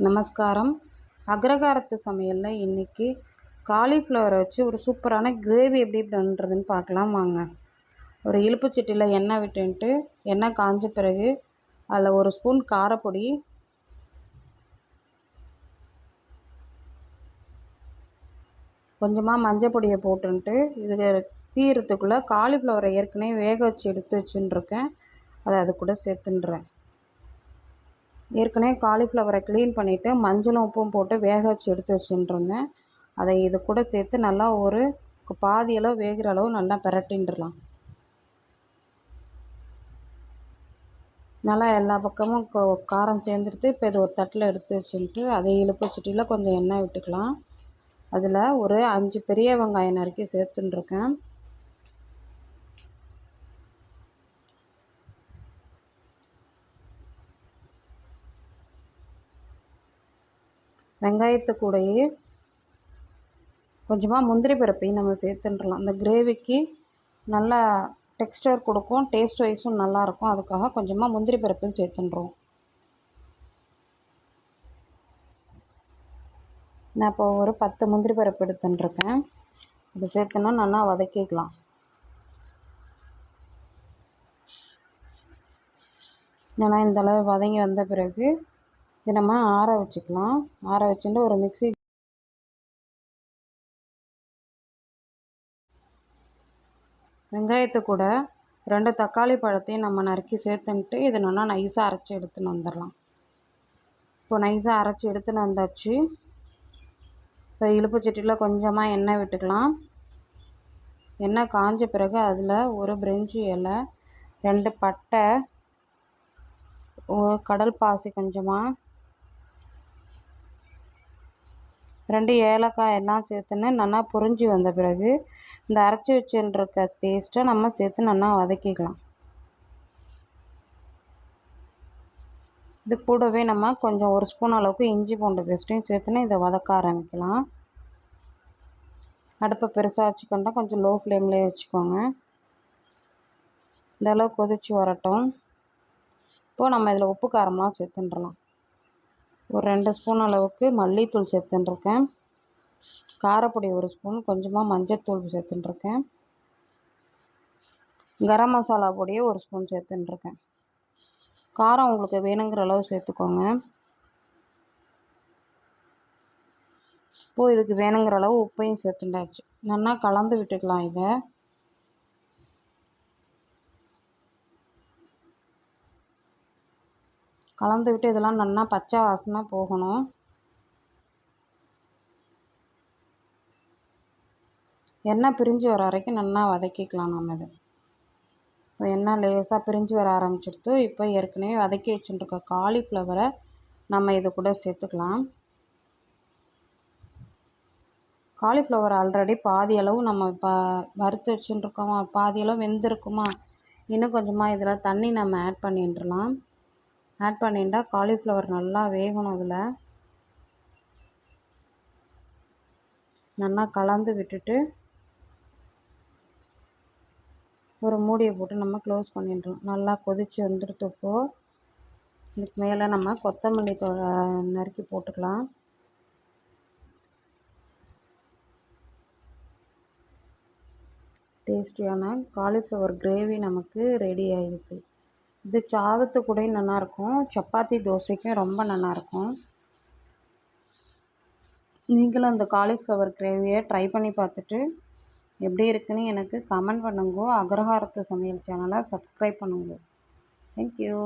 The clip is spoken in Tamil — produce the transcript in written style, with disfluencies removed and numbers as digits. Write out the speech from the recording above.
நமஸ்காரம். அக்ரஹாரத்து சமையலில் இன்றைக்கி காலிஃப்ளவரை வச்சு ஒரு சூப்பரான கிரேவி எப்படி பண்ணுறதுன்னு பார்க்கலாம் வாங்க. ஒரு இலுப்புச்சட்டியில் எண்ணெய் விட்டுன்ட்டு எண்ணெய் காஞ்ச பிறகு அதில் ஒரு ஸ்பூன் காரப்பொடி, கொஞ்சமாக மஞ்சள் பொடியை போட்டுன்ட்டு இது தீரத்துக்குள்ளே காலிஃப்ளவரை ஏற்கனவே வேக வச்சு எடுத்து வச்சுட்டுருக்கேன். அதை அது கூட சேர்த்துன்றேன். ஏற்கனவே காலிஃப்ளவரை க்ளீன் பண்ணிவிட்டு மஞ்சளும் உப்பும் போட்டு வேக வச்சு எடுத்து வச்சுட்டுருந்தேன். அதை இது கூட சேர்த்து நல்லா ஒரு பாதி அளவு வேகிற அளவு நல்லா பிரட்டின்றலாம். நல்லா எல்லா பக்கமும் காரம் சேர்ந்துடுத்து. இப்போ இது ஒரு தட்டில் எடுத்து வச்சுட்டு அதே இலுப்புச்சட்டியில் கொஞ்சம் எண்ணெய் விட்டுக்கலாம். அதில் ஒரு 5 பெரிய வெங்காயம் நறுக்கி சேர்த்துட்டுருக்கேன். வெங்காயத்து கூடயே கொஞ்சமாக முந்திரி பருப்பையும் நம்ம சேர்த்துட்டுலாம். அந்த கிரேவிக்கு நல்லா டெக்ஸ்டர் கொடுக்கும், டேஸ்ட் வைஸும் நல்லாயிருக்கும். அதுக்காக கொஞ்சமாக முந்திரி பருப்பையும் சேர்த்துன்றோம். நான் இப்போ ஒரு 10 முந்திரி பருப்பு எடுத்துட்டுருக்கேன். இது சேர்த்துனா நல்லா வதக்கிக்கலாம். நல்லா இந்தளவு வதங்கி வந்த பிறகு இது நம்ம ஆற வச்சுக்கலாம். ஆற வச்சுட்டு ஒரு மிக்ஸி வெங்காயத்து கூட 2 தக்காளி பழத்தையும் நம்ம நறுக்கி சேர்த்துன்ட்டு இதை நல்லா நைஸாக அரைச்சி எடுத்துன்னு வந்துடலாம். இப்போ நைஸாக அரைச்சி எடுத்துன்னு வந்தாச்சு. இப்போ இலுப்புச்சட்டியில் கொஞ்சமாக எண்ணெய் விட்டுக்கலாம். எண்ணெய் காஞ்ச பிறகு அதில் ஒரு பிரிஞ்சி இலை, 2 பட்டை, ஒரு கடல் பாசி, கொஞ்சமாக 2 ஏலக்காய் எல்லாம் சேர்த்துன்னு நல்லா பொரிஞ்சு வந்த பிறகு இந்த அரைச்சி வச்சுருக்க பேஸ்ட்டை நம்ம சேர்த்து நல்லா வதக்கிக்கலாம். இது கூடவே நம்ம கொஞ்சம் 1 ஸ்பூன் அளவுக்கு இஞ்சி பூண்டு பேஸ்ட்டையும் சேர்த்துன்னு இதை வதக்க ஆரம்பிக்கலாம். அடுப்பை பெருசாக வச்சுக்கொண்டா கொஞ்சம் லோ ஃப்ளேம்லேயே வச்சுக்கோங்க. இந்த அளவு கொதித்து வரட்டும். இப்போது நம்ம இதில் உப்பு காரம்லாம் சேர்த்துன்றலாம். ஒரு 2 ஸ்பூன் அளவுக்கு மல்லித்தூள் சேர்த்துட்டுருக்கேன். காரப்பொடி 1 ஸ்பூன், கொஞ்சமாக மஞ்சள்தூள் சேர்த்துட்டுருக்கேன். கரம் மசாலா பொடியை 1 ஸ்பூன் சேர்த்துட்டுருக்கேன். காரம் உங்களுக்கு வேணுங்கிற அளவு சேர்த்துக்கோங்க. இப்போது இதுக்கு வேணுங்கிற அளவு உப்பையும் சேர்த்துட்டாச்சு. நல்லா கலந்து விட்டுக்கலாம். இதை கலந்து விட்டு இதெல்லாம் நல்லா பச்சை வாசனை போகணும். எண்ணெய் பிரிஞ்சு வர வரைக்கும் நல்லா வதக்கிக்கலாம். நம்ம இது இப்போ எண்ணெய் லேசாக பிரிஞ்சு வர ஆரம்பிச்சிடுத்து. இப்போ ஏற்கனவே வதக்கி வச்சுட்டுருக்க காலிஃப்ளவரை நம்ம இது கூட சேர்த்துக்கலாம். காலிஃப்ளவர் ஆல்ரெடி பாதி அளவு நம்ம வறுத்து வச்சுட்டுருக்கோமா, பாதி அளவு வெந்திருக்குமா, இன்னும் கொஞ்சமாக இதில் தண்ணி நம்ம ஆட் பண்ணிட்டுலாம். ஆட் பண்ணிட்டா காலிஃப்ளவர் நல்லா வேகணும். இதில் நல்லா கலந்து விட்டுட்டு ஒரு மூடியை போட்டு நம்ம க்ளோஸ் பண்ணிடலாம். நல்லா கொதித்து வந்துடுத்து. இப்போது இதுக்கு மேலே நம்ம கொத்தமல்லி நறுக்கி போட்டுக்கலாம். டேஸ்டியான காலிஃப்ளவர் கிரேவி நமக்கு ரெடி ஆகிடுது. இது சாதத்து கூடயும் நல்லாயிருக்கும், சப்பாத்தி தோசைக்கும் ரொம்ப நல்லாயிருக்கும். நீங்களும் அந்த காலிஃப்ளவர் கிரேவியை ட்ரை பண்ணி பார்த்துட்டு எப்படி இருக்குன்னு எனக்கு கமெண்ட் பண்ணுங்க. அக்ரஹாரத்து சமையல் சேனலை சப்ஸ்கிரைப் பண்ணுங்க. தேங்க்யூ.